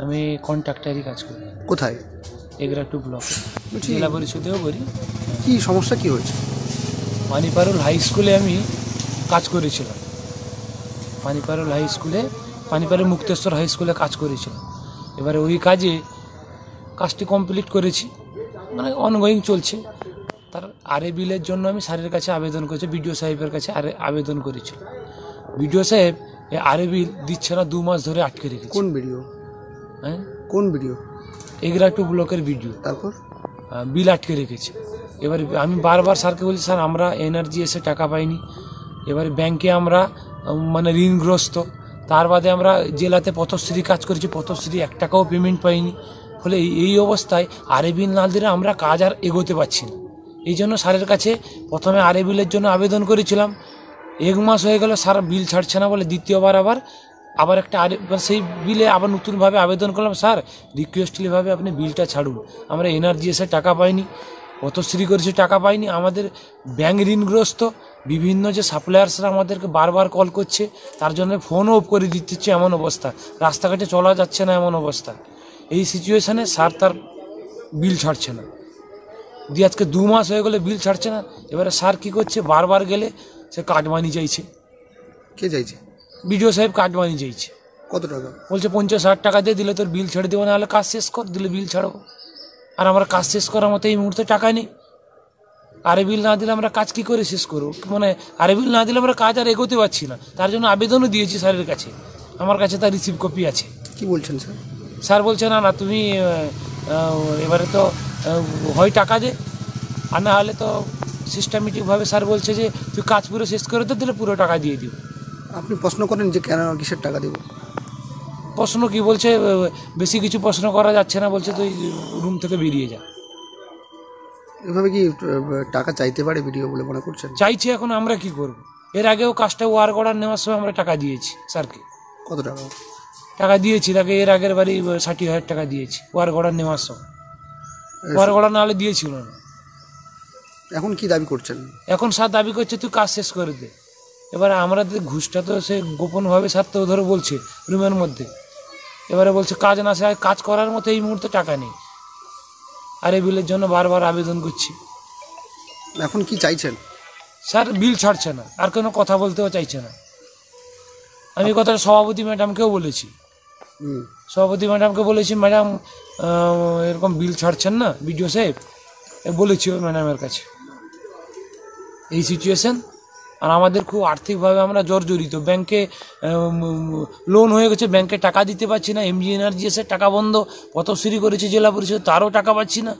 আমি কন্ট্রাক্টারি কাজ করি। কোথায়? এগরা টু ব্লক, জেলা পরিষদেও করি। কি সমস্যা কি হয়েছে? পানিপারুল হাই স্কুলে আমি কাজ করেছিলাম। পানিপারুল হাই স্কুলে, পানিপারুল মুক্তেশ্বর হাই স্কুলে কাজ করেছিলাম। এবারে ওই কাজটি কমপ্লিট করেছি, মানে অনগোয়িং চলছে। তার আরে বিলের জন্য আমি স্যারের কাছে আবেদন করেছি, বিডিও সাহেবের কাছে আবেদন করেছি। বিডিও সাহেব আরে বিল দিচ্ছে না, 2 মাস ধরে আটকে রেখেছে। কোন ভিডিও? হ্যাঁ, কোন ভিডিও? এগরা টু ব্লকের ভিডিও। তারপর বিল আটকে রেখেছে। এবার আমি বারবার স্যারকে বলছি, স্যার আমরা এনার্জি এসে টাকা পাইনি, এবারে ব্যাংকে আমরা মানে ঋণগ্রস্ত, তার বাদে আমরা জেলাতে পথশ্রী কাজ করেছি, পথশ্রী 1 টাকাও পেমেন্ট পাইনি। ফলে এই অবস্থায় আরে বিল না দিলে আমরা কাজ আর এগোতে পারছি না। এই জন্য স্যারের কাছে প্রথমে আরে বিলের জন্য আবেদন করেছিলাম। 1 মাস হয়ে গেল, স্যার বিল ছাড়ছে না বলে দ্বিতীয়বার আবার একটা সেই বিলে আবার নতুনভাবে আবেদন করলাম, স্যার রিকোয়েস্টলিভাবে আপনি বিলটা ছাড়ুন, আমরা এনার্জি এসে টাকা পাইনি, পথশ্রী করেছি টাকা পাইনি, আমাদের ব্যাংক ঋণগ্রস্ত, বিভিন্ন যে সাপ্লায়ার্সরা আমাদেরকে বারবার কল করছে, তার জন্য ফোনও অফ করে দিচ্ছে, এমন অবস্থা, রাস্তাঘাটে চলা যাচ্ছে না এমন অবস্থা। এই সিচুয়েশানে স্যার তার বিল ছাড়ছে না, দিয়ে আজকে 2 মাস হয়ে গেলে বিল ছাড়ছে না। এবারে স্যার কী করছে, বারবার গেলে সে কাট মানি চাইছে। কে চাইছে? বিডিও সাহেব কাট মানি চাইছে। কত টাকা? বলছে 50-60 টাকা দিয়ে দিলে তোর বিল ছেড়ে দেবো, নাহলে কাজ শেষ কর, দিলে বিল ছাড়বো। আর আমরা কাজ শেষ করার মতো এই মুহূর্তে টাকা নেই। আরে বিল না দিলে আমরা কাজ কি করে শেষ করবো, মানে আরে বিল না দিলে আমরা কাজ আর এগোতে পারছি না। তার জন্য আবেদনও দিয়েছি স্যারের কাছে, আমার কাছে তার রিসিভ কপি আছে। কি বলছেন স্যার? স্যার বলছে না তুমি এবারে তো হয় টাকা দে, আর না হলে তো সিস্টেমেটিকভাবে স্যার বলছে যে তুই কাজ পুরো শেষ করে দিলে পুরো টাকা দিয়ে দিও। আপনি প্রশ্ন করেন যে কেন, কিসের টাকা দেবো? প্রশ্ন কি বলছে, বেশি কিছু প্রশ্ন করা যাচ্ছে না, বলছে তুই রুম থেকে বেরিয়ে যা। এভাবে কি টাকা চাইতে পারে ভিডিও বলে মনে করছেন? চাইছি, এখন আমরা কি করব? এর আগেও কাজটা ওয়ার্ক অর্ডার নেওয়ার সময় আমরা টাকা দিয়েছি স্যারকে। কত টাকা? টাকা দিয়েছি তাকে, এর আগের বাড়ি 60,000 টাকা দিয়েছি ওয়ার্ক অর্ডার নেওয়ার সময়। ওয়ার্ক অর্ডার না হলে দিয়েছিল না। এখন কি দাবি করছেন? এখন স্যার দাবি করছে তুই কাজ শেষ করে দে। এবারে আমরা ঘুষটা তো সে গোপনভাবে স্যার তো ধরে বলছে রুমের মধ্যে, এবারে বলছে কাজ না, সে কাজ করার মতো এই মুহূর্তে টাকা নেই। আর এই বিলের জন্য বারবার আবেদন করছি। এখন কি চাইছেন? স্যার বিল ছাড়ছে না, আর কোনো কথা বলতেও চাইছে না। আমি কথাটা সভাপতি ম্যাডামকেও বলেছি, সভাপতি ম্যাডামকে বলেছি, ম্যাডাম এরকম বিল ছাড়ছেন না বিডিও সাহেব, বলেছি ওই ম্যাডামের কাছে এই সিচুয়েশন। আর আমাদের খুব আর্থিকভাবে আমরা জর্জরিত, ব্যাংকে লোন হয়ে গেছে, ব্যাংকে টাকা দিতে পারছি না, এমজি এনার্জি এসে টাকা বন্ধ, পথশ্রী করেছে জেলা পরিষদ, তারও টাকা পাচ্ছি না।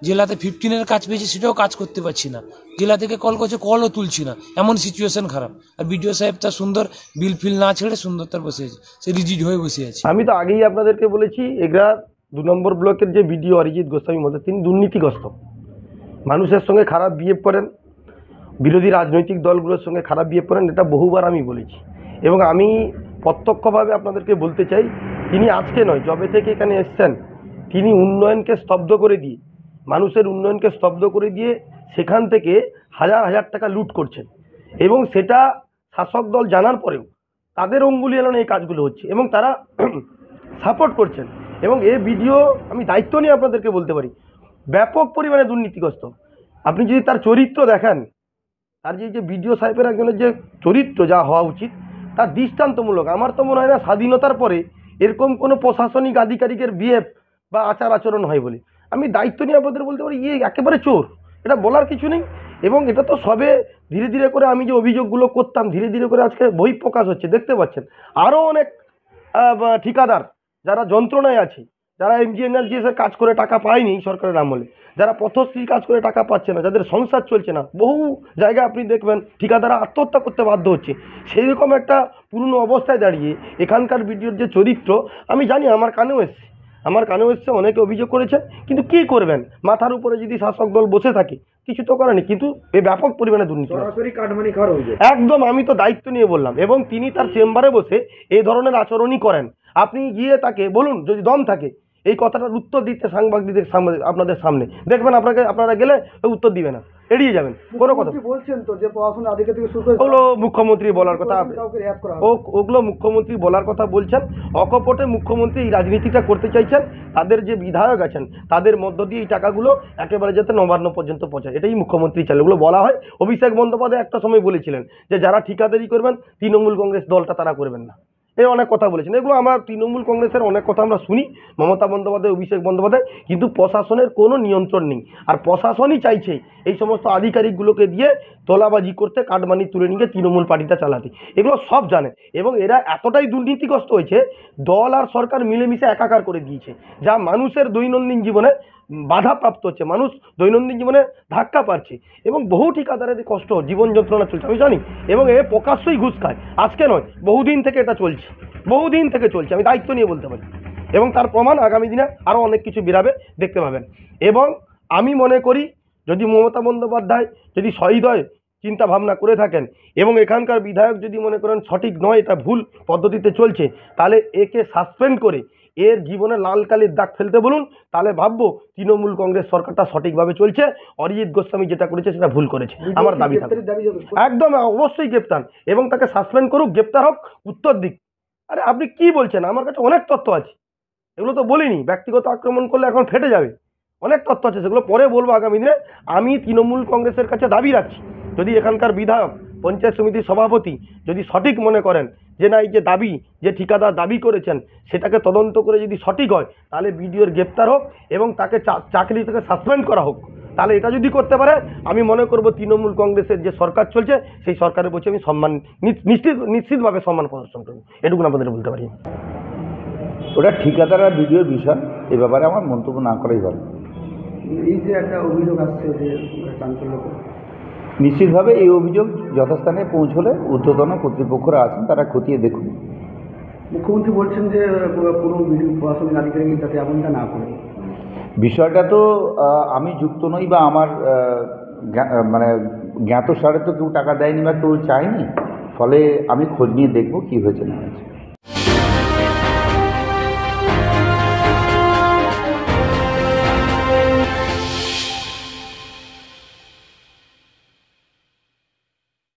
জেলাতে 15-এর কাজ পেয়েছি, সেটাও কাজ করতে পারছি না। জেলা থেকে কল করছে, কলও তুলছি না, এমন সিচুয়েশন খারাপ। আর বিডিও সাহেব তার সুন্দর বিল ফিল না ছেড়ে সুন্দর তার বসে আছে, সে রিজিড হয়ে বসে আছে। আমি তো আগেই আপনাদেরকে বলেছি, এগরা 2 নম্বর ব্লকের যে বিডিও অরিজিৎ গোস্বামী মধ্যে, তিনি দুর্নীতিগ্রস্ত, মানুষের সঙ্গে খারাপ বিহেভ করেন, বিরোধী রাজনৈতিক দলগুলোর সঙ্গে খারাপ বিহেভ করেন, এটা বহুবার আমি বলেছি। এবং আমি প্রত্যক্ষভাবে আপনাদেরকে বলতে চাই, তিনি আজকে নয়, যবে থেকে এখানে এসছেন, তিনি উন্নয়নকে স্তব্ধ করে দিয়ে, মানুষের উন্নয়নকে স্তব্ধ করে দিয়ে সেখান থেকে হাজার হাজার টাকা লুট করছেন। এবং সেটা শাসক দল জানার পরেও তাদের অঙ্গুলি এলানো এই কাজগুলো হচ্ছে এবং তারা সাপোর্ট করছেন। এবং এই ভিডিও আমি দায়িত্ব নিয়ে আপনাদেরকে বলতে পারি, ব্যাপক পরিমাণে দুর্নীতিগ্রস্ত। আপনি যদি তার চরিত্র দেখেন, তার যে বিডিও সাহেবের একজনের যে চরিত্র যা হওয়া উচিত, তার দৃষ্টান্তমূলক। আমার তো মনে হয় না স্বাধীনতার পরে এরকম কোনো প্রশাসনিক আধিকারিকের বিহেভ বা আচার আচরণ হয় বলে। আমি দায়িত্ব নিয়ে আপনাদের বলতে পারি, ইয়ে একেবারে চোর, এটা বলার কিছু নেই। এবং এটা তো সবে ধীরে ধীরে করে আমি যে অভিযোগগুলো করতাম, ধীরে ধীরে করে আজকে বহিঃপ্রকাশ হচ্ছে, দেখতে পাচ্ছেন। আরও অনেক ঠিকাদার যারা যন্ত্রণায় আছে, যারা এমজি এনার্জি এসে কাজ করে টাকা পায়নি সরকারের আমলে, যারা পথশ্রী কাজ করে টাকা পাচ্ছে না, যাদের সংসার চলছে না, বহু জায়গায় আপনি দেখবেন ঠিকাদাররা আত্মহত্যা করতে বাধ্য হচ্ছে। সেই রকম একটা পুরনো অবস্থায় দাঁড়িয়ে এখানকার ভিডিওর যে চরিত্র, আমি জানি, আমার কানেও এসছে, অনেকে অভিযোগ করেছে। কিন্তু কি করবেন, মাথার উপরে যদি শাসক দল বসে থাকে, কিছু তো করেনি। কিন্তু এই ব্যাপক পরিমাণে দুর্নীতি, একদম আমি তো দায়িত্ব নিয়ে বললাম। এবং তিনি তার চেম্বারে বসে এই ধরনের আচরণই করেন। আপনি গিয়ে তাকে বলুন, যদি দম থাকে, এই কথাটার উত্তর দিতে সাংবাদিকদের সামনে, আপনাদের সামনে দেখবেন, আপনারা গেলে উত্তর দিবে না, এড়িয়ে যাবেন। কোনো কথা বলছেন তো যে পড়াশোনা আদিকে থেকে শুরু করে ওগুলো মুখ্যমন্ত্রী বলার কথা, কাউকে র্যাপ করা ওগুলো মুখ্যমন্ত্রী বলার কথা বলছেন। অকপটে মুখ্যমন্ত্রী এই রাজনীতিটা করতে চাইছেন, তাদের যে বিধায়ক আছেন তাদের মধ্য দিয়ে এই টাকাগুলো একেবারে যাতে নবান্ন পর্যন্ত পৌঁছায়, এটাই মুখ্যমন্ত্রী চাইলে। ওগুলো বলা হয়। অভিষেক বন্দ্যোপাধ্যায় একটা সময় বলেছিলেন যে যারা ঠিকাদারি করবেন তৃণমূল কংগ্রেস দলটা তারা করবেন না, এই অনেক কথা বলেছেন। এগুলো আমরা তৃণমূল কংগ্রেসের অনেক কথা আমরা শুনি, মমতা বন্দ্যোপাধ্যায়, অভিষেক বন্দ্যোপাধ্যায়, কিন্তু প্রশাসনের কোনো নিয়ন্ত্রণ নেই। আর প্রশাসনই চাইছে এই সমস্ত আধিকারিকগুলোকে দিয়ে তোলাবাজি করতে, কাটমানি তুলে নিয়ে তৃণমূল পার্টিটা চালাতে। এগুলো সব জানে এবং এরা এতটাই দুর্নীতিগ্রস্ত হয়েছে, দল আর সরকার মিলেমিশে একাকার করে দিয়েছে, যা মানুষের দৈনন্দিন জীবনে বাধাপ্রাপ্ত হচ্ছে, মানুষ দৈনন্দিন জীবনে ধাক্কা পাচ্ছে এবং বহু ঠিকাদারের কষ্ট, জীবন যন্ত্রণা চলছে আমি জানি। এবং এ প্রকাশ্যই ঘুষ খায়, আজকে নয়, বহুদিন থেকে এটা চলছে, বহুদিন থেকে চলছে, আমি দায়িত্ব নিয়ে বলতে পারি। এবং তার প্রমাণ আগামী দিনে আরও অনেক কিছু বেরাবে, দেখতে পাবেন। এবং আমি মনে করি যদি মমতা বন্দ্যোপাধ্যায় যদি সহৃদয় চিন্তা ভাবনা করে থাকেন এবং এখানকার বিধায়ক যদি মনে করেন সঠিক নয়, এটা ভুল পদ্ধতিতে চলছে, তাহলে একে সাসপেন্ড করে এর জীবনে লাল কালির দাগ ফেলতে বলুন, তাহলে ভাববো তৃণমূল কংগ্রেস সরকারটা সঠিকভাবে চলছে। অরিজিৎ গোস্বামী যেটা করেছে সেটা ভুল করেছে, আমার দাবি থাকবে। একদম অবশ্যই গ্রেপ্তার, এবং তাকে সাসপেন্ড করুক, গ্রেপ্তার হোক, উত্তর দিক। আরে আপনি কি বলছেন? আমার কাছে অনেক তথ্য আছে, এগুলো তো বলিনি। ব্যক্তিগত আক্রমণ করলে এখন ফেটে যাবে, অনেক তথ্য আছে, সেগুলো পরে বলবো আগামী দিনে। আমি তৃণমূল কংগ্রেসের কাছে দাবি রাখছি, যদি এখানকার বিধায়ক, পঞ্চায়েত সমিতির সভাপতি যদি সঠিক মনে করেন যে না, এই যে দাবি, যে ঠিকাদার দাবি করেছেন সেটাকে তদন্ত করে যদি সঠিক হয়, তাহলে বিডিওর গ্রেপ্তার হোক এবং তাকে চাকরি থেকে সাসপেন্ড করা হোক। তাহলে এটা যদি করতে পারে, আমি মনে করব তৃণমূল কংগ্রেসের যে সরকার চলছে সেই সরকারের প্রতি আমি সম্মান, নিশ্চিতভাবে সম্মান প্রদর্শন করব, এটুকু আপনাদের বলতে পারি। ওটা ঠিকাদার আর বিডিওর বিষয়, এ ব্যাপারে আমার মন্তব্য না করাই ভালো। এই যে একটা অভিযোগ আসছে যে চাঞ্চল্যকর, নিশ্চিতভাবে এই অভিযোগ যথাস্থানে পৌঁছলে ঊর্ধ্বতন কর্তৃপক্ষরা আছেন, তারা খতিয়ে দেখুন। মুখ্যমন্ত্রী বলছেন যে কোনো ভিডিও প্রশাসনিক আধিকারিক যাতে এমনটা না করে। বিষয়টা তো আমি যুক্ত নই, বা আমার মানে জ্ঞাতসারে তো কেউ টাকা দেয়নি বা কেউ চায়নি, ফলে আমি খোঁজ নিয়ে দেখব কী হয়েছে না হয়েছে।